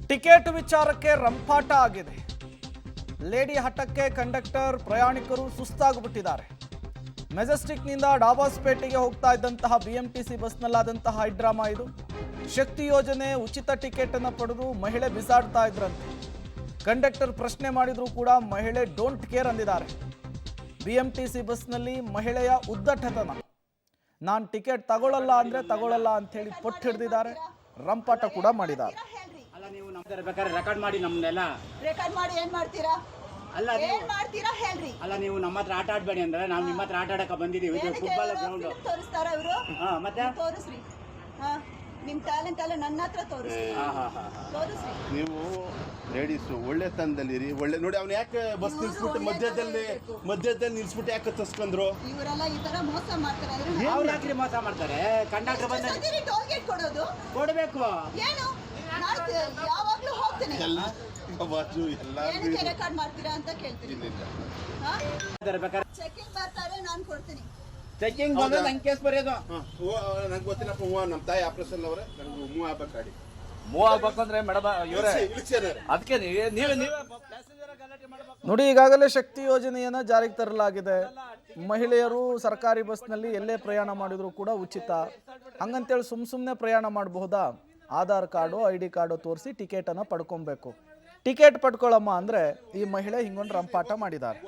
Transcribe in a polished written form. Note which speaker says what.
Speaker 1: Ticket ವಿಚಾರಕ್ಕೆ ರಂಪಾಟ ಆಗಿದೆ. Lady ಹಠಕ್ಕೆ conductor ಪ್ರಯಾಣಿಕರು ಸುಸ್ತಾಗಿಬಿಟ್ಟಿದ್ದಾರೆ. ಮೆಜೆಸ್ಟಿಕ್ನಿಂದ ಡಾಬಾಸ್ಪೇಟೆಗೆ ಹೋಗ್ತಾ ಇದ್ದಂತಹ ಬಿಎಂಟಿಸಿ ಬಸ್ನಲ್ಲಾದಂತಹ ಹೈಡ್ರಾಮಾ ಇದು. ಶಕ್ತಿ ಯೋಜನೆ ಉಚಿತ ಟಿಕೆಟ್ ಅನ್ನು ಪಡೆದು ಮಹಿಳೆ ಬಿಸಾಡ್ತಾ ಇದ್ರಂತೆ. ಕಂಡಕ್ಟರ್ ಪ್ರಶ್ನೆ ಮಾಡಿದ್ರು ಕೂಡ ಮಹಿಳೆ ಡೋಂಟ್ ಕೇರ್ ಅಂದಿದ್ದಾರೆ. ಬಿಎಂಟಿಸಿ ಬಸ್ನಲ್ಲಿ ಮಹಿಳೆಯ ಉದ್ದಟತನ, ನಾನು ಟಿಕೆಟ್ ತಗೊಳ್ಳಲ್ಲ ಅಂದ್ರೆ ತಗೊಳ್ಳಲ್ಲ ಅಂತ ಹೇಳಿ ಪಟ್ಟು ಹಿಡಿದಿದ್ದಾರೆ. ರಂಪಾಟ ಕೂಡ ಮಾಡಿದ್ದಾರೆ.
Speaker 2: ಅಲ್ಲ ನೀವು ನಮ್ದರ ಬೇಕಾದ್ರೆ ರೆಕಾರ್ಡ್ ಮಾಡಿ ನಮ್ಮನ್ನೆಲ್ಲ
Speaker 3: ರೆಕಾರ್ಡ್ ಮಾಡಿ ಏನ್ ಮಾಡ್ತೀರಾ?
Speaker 2: ಅಲ್ಲ
Speaker 3: ಏನ್ ಮಾಡ್ತೀರಾ ಹೇಳ್ರಿ.
Speaker 2: ಅಲ್ಲ ನೀವು ನಮ್ಮ ಹತ್ರ ಆಟ ಆಡಬೇಡಿ ಅಂದ್ರೆ ನಾವು ನಿಮ್ಮ ಹತ್ರ ಆಟ ಆಡಕ ಬಂದಿದ್ದೀವಿ. ಇದು ಫುಟ್ಬಾಲ್ ಗ್ರೌಂಡ್
Speaker 3: ತೋರಿಸ್ತಾರ ಇವರು.
Speaker 2: ಮತ್ತೆ
Speaker 3: ತೋರಿಸ್ರಿ. ನಿಮ್ ಟ್ಯಾಲೆಂಟ್ ಎಲ್ಲ ನನ್ನ ಹತ್ರ ತೋರಿಸ್ರಿ. ತೋರಿಸ್ರಿ.
Speaker 4: ನೀವು ಲೇಡೀಸ್ ಒಳ್ಳೆ ತಂದಲ್ಲಿರಿ. ಒಳ್ಳೆ ನೋಡಿ ಅವ್ನು ಯಾಕೆ ಬಸ್ ನಿಲ್ಸ್ಬಿಟ್ಟು ಮಧ್ಯದಲ್ಲಿ ನಿಲ್ಸ್ಬಿಟ್ಟು ಯಾಕೆ ತಸ್ಕೊಂಡ್ರು?
Speaker 3: ಇವರೆಲ್ಲ ಈ ತರ ಮೋಸ ಮಾಡ್ತಾರೆ.
Speaker 2: ಅವ್ರು ಯಾಕ್ರಿ ಮೋಸ ಮಾಡ್ತಾರೆ? ಕಂಡಕ್ಟರ್ ಬಂದ
Speaker 3: ಟೋಲ್ ಗೇಟ್ ಕೊಡೋದು
Speaker 2: ಕೊಡಬೇಕು.
Speaker 3: ಏನು ಯಾವಾಗ್ಲೂ ಹೋಗ್ತೀನಿ. ಏನಕ್ಕೆ ರೆಕಾರ್ಡ್ ಮಾಡ್ತೀರಾ ಅಂತ ಕೇಳ್ತೀನಿ. ಚೆಕಿಂಗ್ ಬರ್ತಾರೆ, ನಾನು ಕೊಡ್ತೀನಿ.
Speaker 2: ಚೆಕಿಂಗ್ ಬಂದ್ರೆ ನಂಗೆ ಕೇಸ್ ಬರೆಯೋದು.
Speaker 4: ನಂಗೆ ಗೊತ್ತಿಲ್ಲಪ್ಪ. ನಮ್ಮ ತಾಯಿ ಆಪರೇಷನ್ ಅವರೇ ನನಗೆ ಮೂವ್ ಆಗ್ಬೇಕು. ಗಾಡಿ
Speaker 1: ಮೂವ್ ಆಗ್ಬೇಕಂದ್ರೆ ಮೇಡಮ್ ಇವರೇ ಅದಕ್ಕೆ ನೀವೇ ನೋಡಿ. ಈಗಾಗಲೇ ಶಕ್ತಿ ಯೋಜನೆಯನ್ನ ಜಾರಿಗೆ ತರಲಾಗಿದೆ. ಮಹಿಳೆಯರು ಸರ್ಕಾರಿ ಬಸ್ನಲ್ಲಿ ಎಲ್ಲೇ ಪ್ರಯಾಣ ಮಾಡಿದ್ರು ಕೂಡ ಉಚಿತ. ಹಂಗಂತೇಳಿ ಸುಮ್ಮನೆ ಪ್ರಯಾಣ ಮಾಡಬಹುದಾ? ಆಧಾರ್ ಕಾರ್ಡು ID ಕಾರ್ಡು ತೋರಿಸಿ ಟಿಕೆಟ್ ಅನ್ನ ಪಡ್ಕೊಬೇಕು. ಟಿಕೆಟ್ ಪಡ್ಕೊಳ್ಳಮ್ಮ ಅಂದ್ರೆ ಈ ಮಹಿಳೆ ಹಿಂಗೊಂದು ರಂಪಾಟ ಮಾಡಿದ್ದಾರೆ.